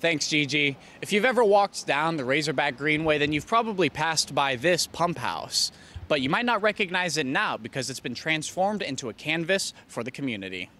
Thanks, Gigi. If you've ever walked down the Razorback Greenway, then you've probably passed by this pump house. But you might not recognize it now because it's been transformed into a canvas for the community.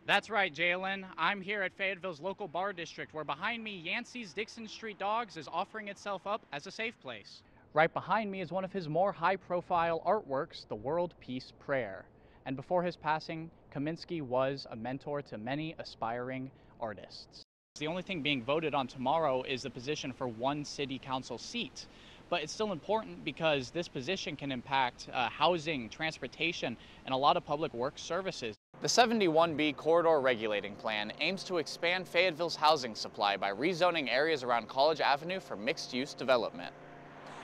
That's right, Jalen. I'm here at Fayetteville's local bar district, where behind me, Yancey's Dixon Street Dogs is offering itself up as a safe place. Right behind me is one of his more high-profile artworks, the World Peace Prayer. And before his passing, Kaminsky was a mentor to many aspiring artists. The only thing being voted on tomorrow is the position for one city council seat. But it's still important because this position can impact housing, transportation, and a lot of public works services. The 71B Corridor Regulating Plan aims to expand Fayetteville's housing supply by rezoning areas around College Avenue for mixed-use development.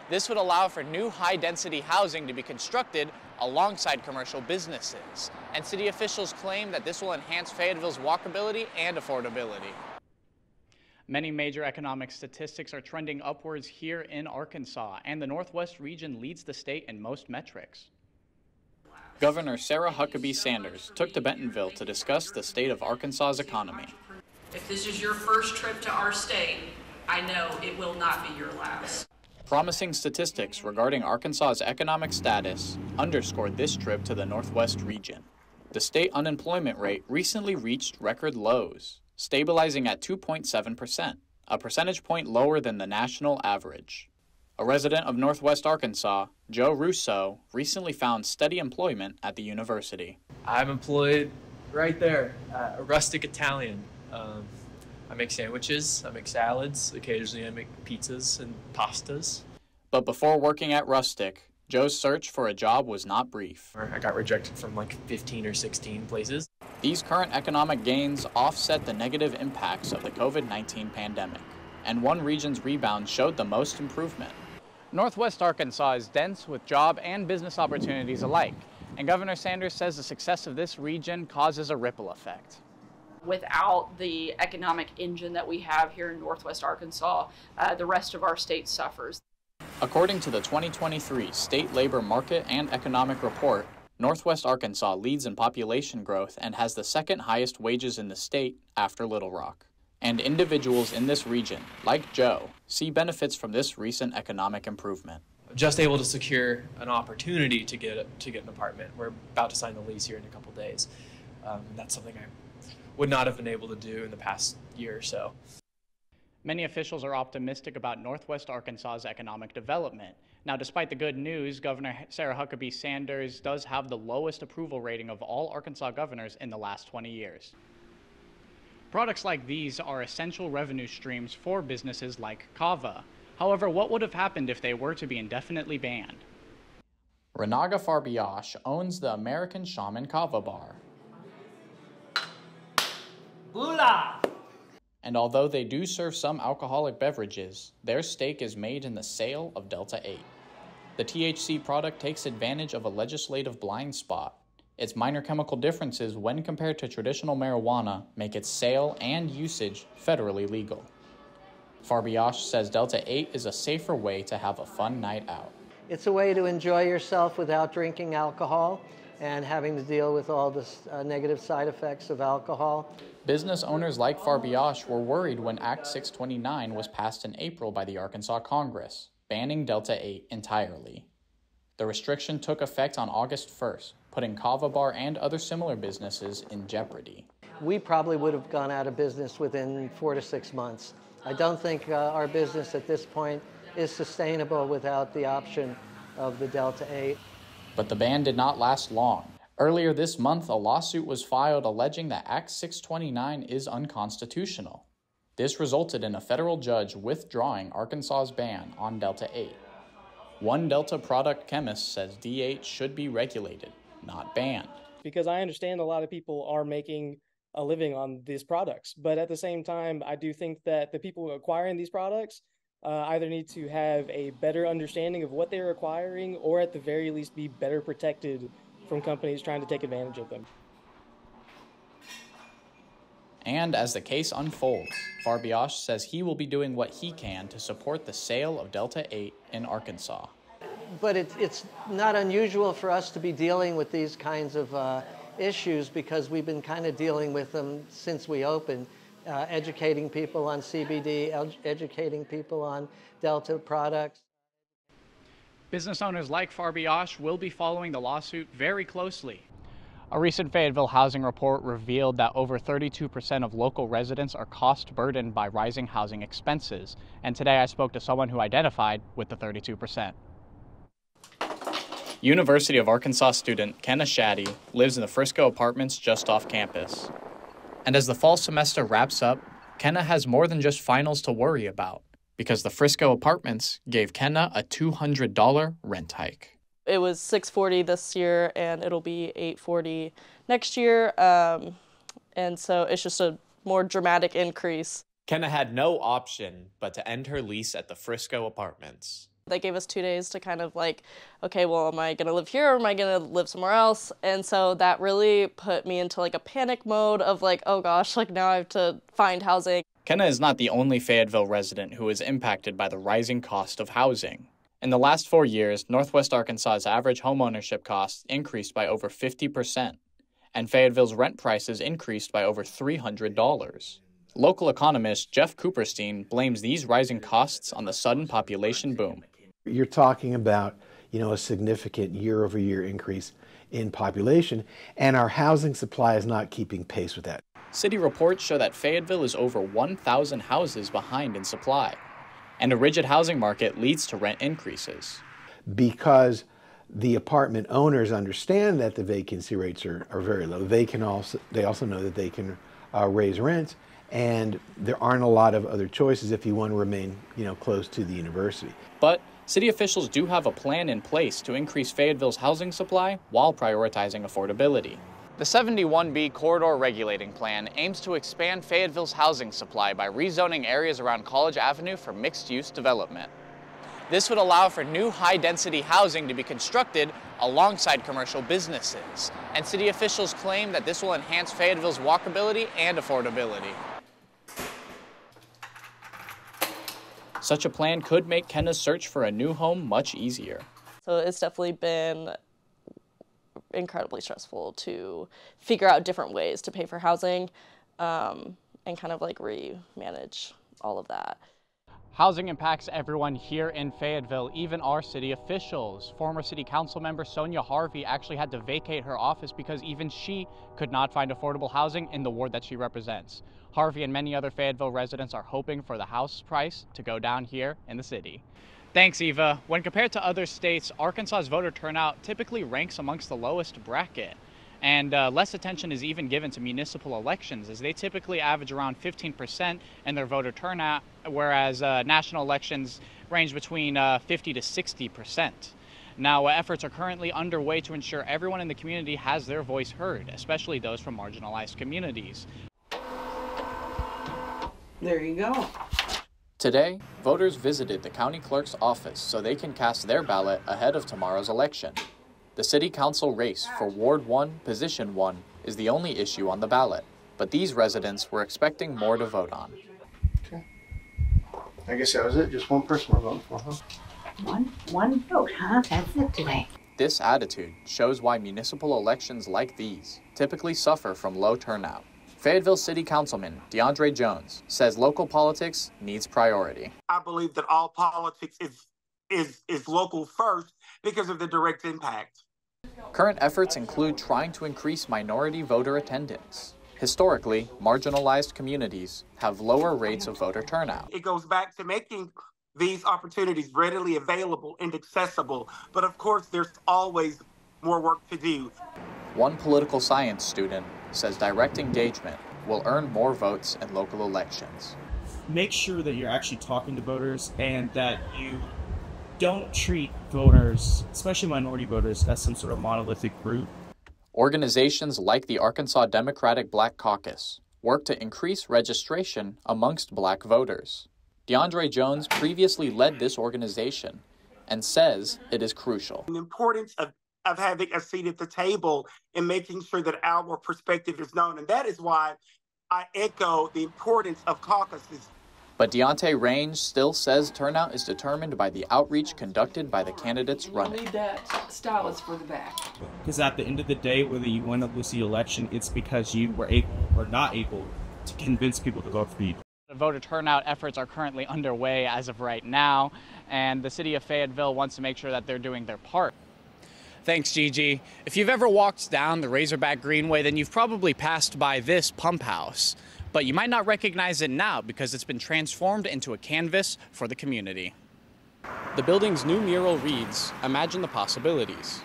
This would allow for new high-density housing to be constructed alongside commercial businesses. And city officials claim that this will enhance Fayetteville's walkability and affordability. Many major economic statistics are trending upwards here in Arkansas, and the Northwest region leads the state in most metrics. Governor Sarah Huckabee Sanders took to Bentonville to discuss the state of Arkansas's economy. If this is your first trip to our state, I know it will not be your last. Promising statistics regarding Arkansas's economic status underscored this trip to the Northwest region. The state unemployment rate recently reached record lows, stabilizing at 2.7%, a percentage point lower than the national average. A resident of Northwest Arkansas, Joe Russo, recently found steady employment at the university. I'm employed right there, a rustic Italian. I make sandwiches, I make salads, occasionally I make pizzas and pastas. But before working at Rustic, Joe's search for a job was not brief. I got rejected from like 15 or 16 places. These current economic gains offset the negative impacts of the COVID-19 pandemic, and one region's rebound showed the most improvement. Northwest Arkansas is dense with job and business opportunities alike, and Governor Sanders says the success of this region causes a ripple effect. Without the economic engine that we have here in Northwest Arkansas, the rest of our state suffers. According to the 2023 State Labor Market and Economic Report, Northwest Arkansas leads in population growth and has the second highest wages in the state after Little Rock. And individuals in this region, like Joe, see benefits from this recent economic improvement. Just able to secure an opportunity to get an apartment. We're about to sign the lease here in a couple days. That's something I would not have been able to do in the past year or so. Many officials are optimistic about Northwest Arkansas's economic development. Now, despite the good news, Governor Sarah Huckabee Sanders does have the lowest approval rating of all Arkansas governors in the last 20 years. Products like these are essential revenue streams for businesses like Kava. However, what would have happened if they were to be indefinitely banned? Renaga Farbiash owns the American Shaman Kava Bar. Bula! And although they do serve some alcoholic beverages, their stake is made in the sale of Delta 8. The THC product takes advantage of a legislative blind spot. Its minor chemical differences when compared to traditional marijuana make its sale and usage federally legal. Farbiash says Delta 8 is a safer way to have a fun night out. It's a way to enjoy yourself without drinking alcohol and having to deal with all the negative side effects of alcohol. Business owners like Farbiash were worried when Act 629 was passed in April by the Arkansas Congress, banning Delta 8 entirely. The restriction took effect on August 1st, putting Kava Bar and other similar businesses in jeopardy. We probably would have gone out of business within 4 to 6 months. I don't think our business at this point is sustainable without the option of the Delta 8. But the ban did not last long. Earlier this month, a lawsuit was filed alleging that Act 629 is unconstitutional. This resulted in a federal judge withdrawing Arkansas's ban on Delta 8. One Delta product chemist says D8 should be regulated, not banned. Because I understand a lot of people are making a living on these products, but at the same time, I do think that the people acquiring these products either need to have a better understanding of what they're acquiring, or at the very least be better protected from companies trying to take advantage of them. And as the case unfolds, Farbiash says he will be doing what he can to support the sale of Delta 8 in Arkansas. But it's not unusual for us to be dealing with these kinds of issues because we've been kind of dealing with them since we opened. educating people on CBD, educating people on Delta products. Business owners like Farbiash will be following the lawsuit very closely. A recent Fayetteville housing report revealed that over 32% of local residents are cost burdened by rising housing expenses. And today I spoke to someone who identified with the 32%. University of Arkansas student Kenna Shaddy lives in the Frisco apartments just off campus. And as the fall semester wraps up, Kenna has more than just finals to worry about, because the Frisco apartments gave Kenna a $200 rent hike. It was $640 this year, and it'll be $840 next year, and so it's just a more dramatic increase. Kenna had no option but to end her lease at the Frisco apartments. They gave us 2 days to kind of like, okay, well, am I going to live here or am I going to live somewhere else? And so that really put me into like a panic mode of like, oh gosh, like now I have to find housing. Kenna is not the only Fayetteville resident who is impacted by the rising cost of housing. In the last 4 years, Northwest Arkansas's average homeownership costs increased by over 50%, and Fayetteville's rent prices increased by over $300. Local economist Jeff Cooperstein blames these rising costs on the sudden population boom. You're talking about, a significant year-over-year increase in population, and our housing supply is not keeping pace with that. City reports show that Fayetteville is over 1,000 houses behind in supply, and a rigid housing market leads to rent increases. Because the apartment owners understand that the vacancy rates are very low, they also know that they can raise rents, and there aren't a lot of other choices if you want to remain, close to the university. But city officials do have a plan in place to increase Fayetteville's housing supply while prioritizing affordability. The 71B Corridor Regulating Plan aims to expand Fayetteville's housing supply by rezoning areas around College Avenue for mixed-use development. This would allow for new high-density housing to be constructed alongside commercial businesses, and city officials claim that this will enhance Fayetteville's walkability and affordability. Such a plan could make Kenna's search for a new home much easier. So it's definitely been incredibly stressful to figure out different ways to pay for housing and kind of like manage all of that. Housing impacts everyone here in Fayetteville, even our city officials. Former city council member Sonia Harvey actually had to vacate her office because even she could not find affordable housing in the ward that she represents. Harvey and many other Fayetteville residents are hoping for the house price to go down here in the city. Thanks, Eva. When compared to other states, Arkansas's voter turnout typically ranks amongst the lowest bracket. And less attention is even given to municipal elections, as they typically average around 15% in their voter turnout, whereas national elections range between 50 to 60%. Now, efforts are currently underway to ensure everyone in the community has their voice heard, especially those from marginalized communities. There you go. Today, voters visited the county clerk's office so they can cast their ballot ahead of tomorrow's election. The city council race for Ward 1, Position 1 is the only issue on the ballot, but these residents were expecting more to vote on. Okay. I guess that was it. Just one person we're voting for, huh? One vote, huh? That's it today. This attitude shows why municipal elections like these typically suffer from low turnout. Fayetteville City Councilman DeAndre Jones says local politics needs priority. I believe that all politics is local first because of the direct impact. Current efforts include trying to increase minority voter attendance. Historically, marginalized communities have lower rates of voter turnout. It goes back to making these opportunities readily available and accessible, but of course there's always more work to do. One political science student says direct engagement will earn more votes in local elections. Make sure that you're actually talking to voters and that you don't treat voters, especially minority voters, as some sort of monolithic group. Organizations like the Arkansas Democratic Black Caucus work to increase registration amongst black voters. DeAndre Jones previously led this organization and says it is crucial. The importance of having a seat at the table and making sure that our perspective is known. And that is why I echo the importance of caucuses. But Deontay Range still says turnout is determined by the outreach conducted by the candidates running. Need that stylus for the back. Because at the end of the day, whether you win or lose the election, it's because you were able or not able to convince people to vote for you? The voter turnout efforts are currently underway as of right now, and the city of Fayetteville wants to make sure that they're doing their part. Thanks, Gigi. If you've ever walked down the Razorback Greenway, then you've probably passed by this pump house. But you might not recognize it now because it's been transformed into a canvas for the community. The building's new mural reads, "Imagine the possibilities."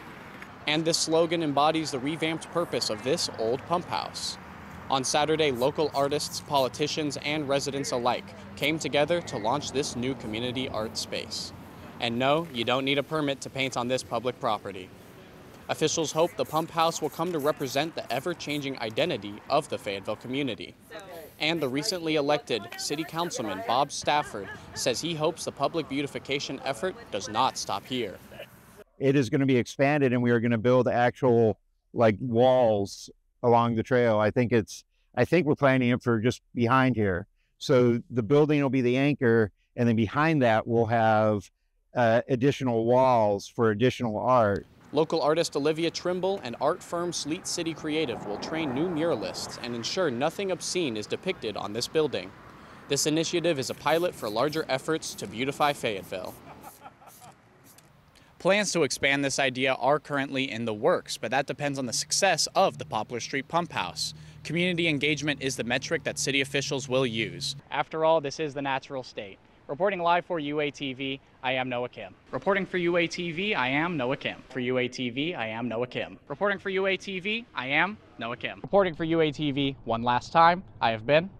And this slogan embodies the revamped purpose of this old pump house. On Saturday, local artists, politicians, and residents alike came together to launch this new community art space. And no, you don't need a permit to paint on this public property. Officials hope the pump house will come to represent the ever-changing identity of the Fayetteville community. And the recently elected city councilman, Bob Stafford, says he hopes the public beautification effort does not stop here. It is going to be expanded, and we are going to build actual walls along the trail. I think we're planning it for just behind here. So the building will be the anchor, and then behind that we'll have additional walls for additional art. Local artist Olivia Trimble and art firm Sleet City Creative will train new muralists and ensure nothing obscene is depicted on this building. This initiative is a pilot for larger efforts to beautify Fayetteville. Plans to expand this idea are currently in the works, but that depends on the success of the Poplar Street Pump House. Community engagement is the metric that city officials will use. After all, this is the natural state. Reporting live for UATV, I am Noah Kim. Reporting for UATV, I am Noah Kim. For UATV, I am Noah Kim. Reporting for UATV, I am Noah Kim. Reporting for UATV one last time, I have been